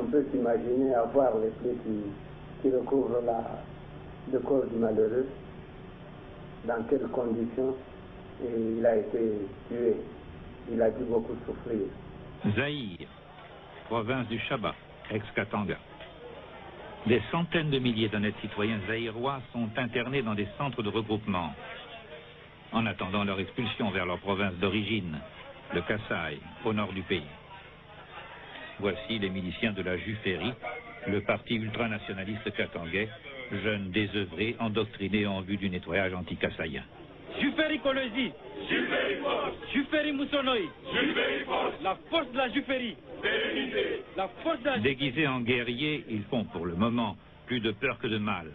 on peut s'imaginer avoir les plaies qui recouvrent le corps du malheureux, dans quelles conditions il a été tué. Il a dû beaucoup souffrir. Zaïre, province du Chaba, ex-Katanga. Des centaines de milliers d'honnêtes citoyens zaïrois sont internés dans des centres de regroupement, en attendant leur expulsion vers leur province d'origine, le Kasaï, au nord du pays. Voici les miliciens de la Juferi, le parti ultranationaliste katangais, jeunes désœuvrés, endoctrinés en vue du nettoyage anti-kassaïen. Juferi Kolosi, Juferi Moussonoi, la force de la Juferi, la force de la... Déguisés en guerriers, ils font pour le moment plus de peur que de mal.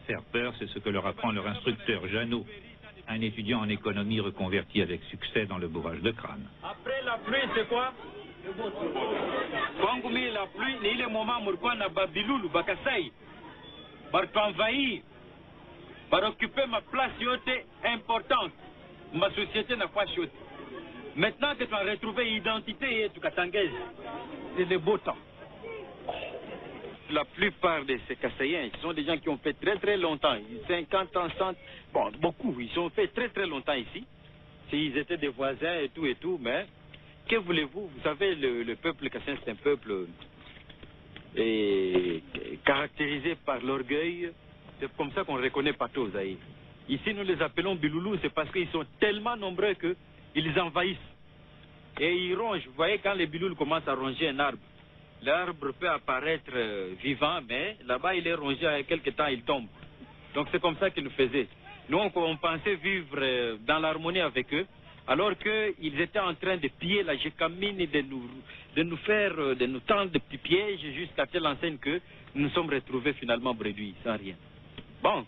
Faire peur, c'est ce que leur apprend leur instructeur Jeannot, un étudiant en économie reconverti avec succès dans le bourrage de crâne. Après la pluie, c'est quoi? Quand la pluie, il y a le moment où on a Babiloulou, Bakassaï, pour envahir, pour occuper ma place importante. Ma société n'a pas chaude. Maintenant que tu as retrouvé l'identité et tu katangaise, c'est le beau temps. La plupart de ces Kassaïens, ils sont des gens qui ont fait très très longtemps, 50 ans, 100, bon, beaucoup, ils ont fait très très longtemps ici. Ils étaient des voisins et tout, mais que voulez-vous? Vous savez, le peuple kassaïen, c'est un peuple caractérisé par l'orgueil. C'est comme ça qu'on reconnaît partout aux Zaïre. Ici, nous les appelons Biloulou, c'est parce qu'ils sont tellement nombreux qu'ils envahissent. Et ils rongent. Vous voyez, quand les Biloulous commencent à ronger un arbre, l'arbre peut apparaître vivant, mais là-bas, il est rongé, à quelque temps, il tombe. Donc c'est comme ça qu'ils nous faisaient. Nous, on pensait vivre dans l'harmonie avec eux, alors qu'ils étaient en train de piller la gécamine et de nous tendre de petits pièges jusqu'à telle enseigne que nous nous sommes retrouvés finalement bredouilles, sans rien. Bon,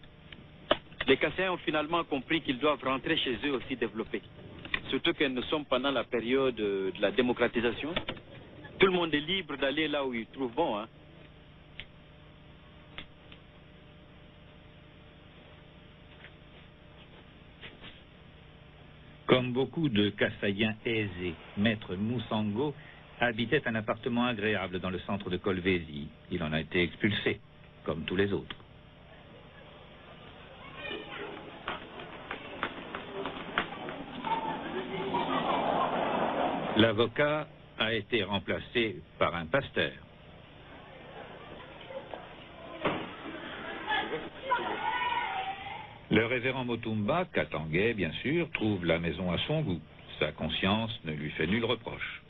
les Kassaïens ont finalement compris qu'ils doivent rentrer chez eux aussi développés. Surtout que nous sommes pendant la période de la démocratisation. Tout le monde est libre d'aller là où il trouve bon. Hein. Comme beaucoup de Kassaïens aisés, Maître Moussango habitait un appartement agréable dans le centre de Kolwezi. Il en a été expulsé, comme tous les autres. L'avocat a été remplacé par un pasteur. Le révérend Motumba, katangais bien sûr, trouve la maison à son goût. Sa conscience ne lui fait nul reproche.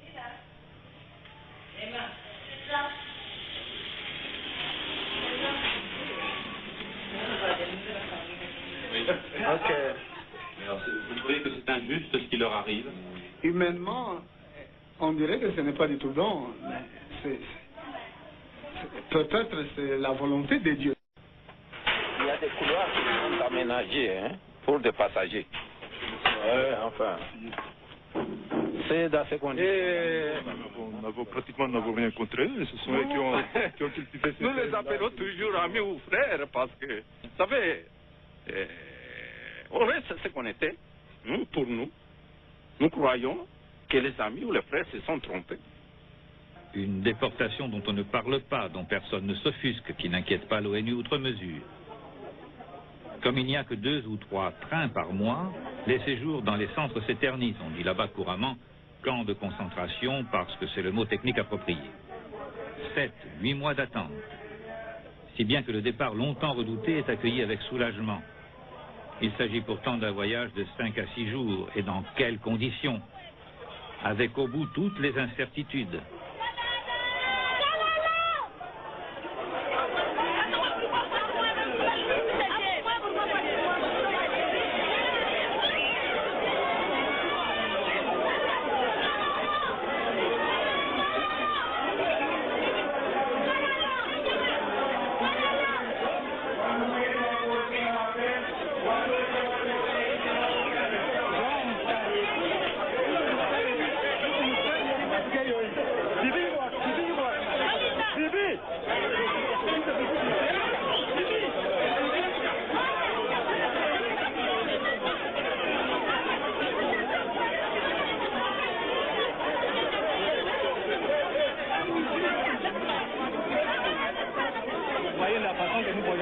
Ok. Alors, vous trouvez que c'est injuste ce qui leur arrive? Humainement, on dirait que ce n'est pas du tout bon. Peut-être c'est la volonté de Dieu. Il y a des couloirs qui sont aménagés pour des passagers. Ouais, enfin. C'est dans ces conditions. Pratiquement, nous n'avons rien contre eux. Ce sont eux qui ont cultivé ces... Nous les appelons toujours amis ou frères parce que, vous savez, on reste ce qu'on était. Pour nous, nous croyons que les amis ou les frères se sont trompés. Une déportation dont on ne parle pas, dont personne ne s'offusque, qui n'inquiète pas l'ONU outre mesure. Comme il n'y a que 2 ou 3 trains par mois, les séjours dans les centres s'éternisent. On dit là-bas couramment camp de concentration parce que c'est le mot technique approprié. 7, 8 mois d'attente. Si bien que le départ longtemps redouté est accueilli avec soulagement. Il s'agit pourtant d'un voyage de 5 à 6 jours. Et dans quelles conditions? Avec au bout toutes les incertitudes.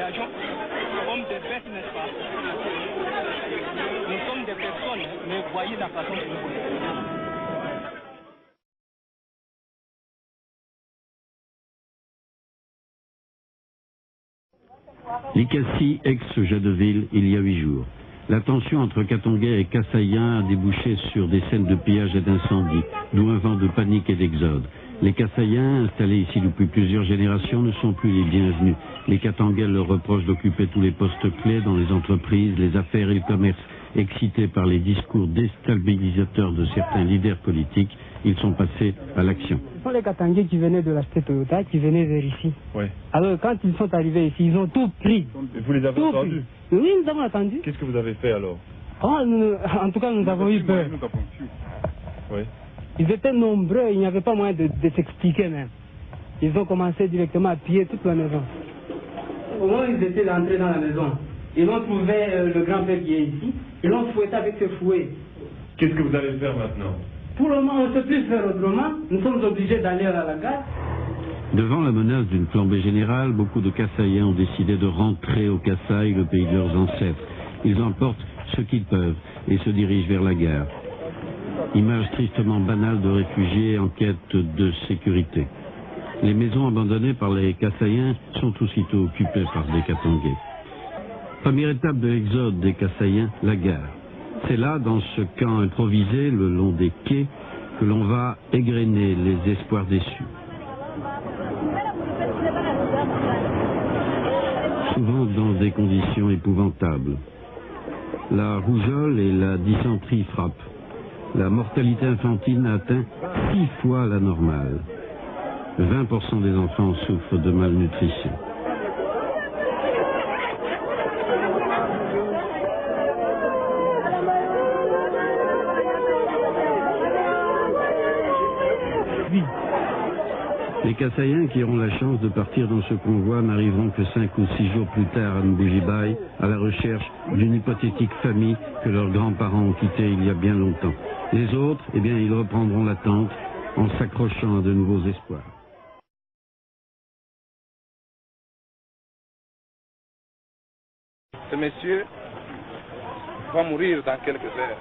réageons comme des bêtes, n'est-ce pas? Nous sommes des personnes, mais voyez la façon dont nous voyons. Likassi, ex-Jadouville, il y a 8 jours. La tension entre Katongais et Kassaïens a débouché sur des scènes de pillage et d'incendie, d'où un vent de panique et d'exode. Les Kassaïens, installés ici depuis plusieurs générations, ne sont plus les bienvenus. Les Katongais leur reprochent d'occuper tous les postes clés dans les entreprises, les affaires et le commerce. Excités par les discours déstabilisateurs de certains leaders politiques, ils sont passés à l'action. Ce sont les Katangais qui venaient de la cité Toyota, qui venaient vers ici. Ouais. Alors quand ils sont arrivés ici, ils ont tout pris. Et vous les avez entendus? Oui, nous avons attendu. Qu'est-ce que vous avez fait alors? En tout cas, nous avons eu peur. Oui. Ils étaient nombreux, il n'y avait pas moyen de s'expliquer même. Ils ont commencé directement à piller toute la maison. Au moment où ils étaient entrés dans la maison, ils ont trouvé le grand-père qui est ici, ils l'ont fouetté avec ce fouet. Qu'est-ce que vous allez faire maintenant? Pour le moment, on ne peut plus faire autrement, nous sommes obligés d'aller à la gare. Devant la menace d'une flambée générale, beaucoup de Kassaïens ont décidé de rentrer au Kasaï, le pays de leurs ancêtres. Ils emportent ce qu'ils peuvent et se dirigent vers la gare. Image tristement banale de réfugiés en quête de sécurité. Les maisons abandonnées par les Kassaïens sont aussitôt occupées par des Katongais. Première étape de l'exode des Kassaïens, la gare. C'est là, dans ce camp improvisé, le long des quais, que l'on va égrener les espoirs déçus. Souvent dans des conditions épouvantables. La rougeole et la dysenterie frappent. La mortalité infantile a atteint 6 fois la normale. 20% des enfants souffrent de malnutrition. Les Kassaïens qui auront la chance de partir dans ce convoi n'arriveront que 5 ou 6 jours plus tard à Mboujibaï, à la recherche d'une hypothétique famille que leurs grands-parents ont quittée il y a bien longtemps. Les autres, eh bien, ils reprendront l'attente en s'accrochant à de nouveaux espoirs. Ce monsieur va mourir dans quelques heures.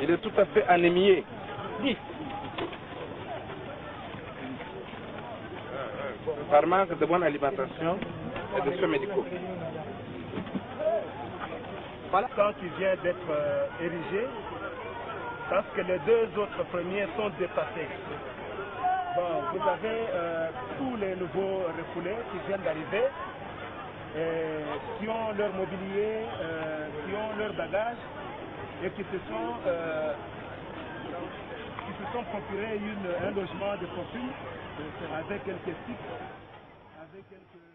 Il est tout à fait anémié. Par manque de bonne alimentation et de soins médicaux. Voilà. Le camp qui vient d'être érigé, parce que les 2 autres premiers sont dépassés. Bon, vous avez tous les nouveaux refoulés qui viennent d'arriver, qui ont leur mobilier, qui ont leur bagage et qui se sont procurés un logement de fortune avec quelques sites, avec quelques...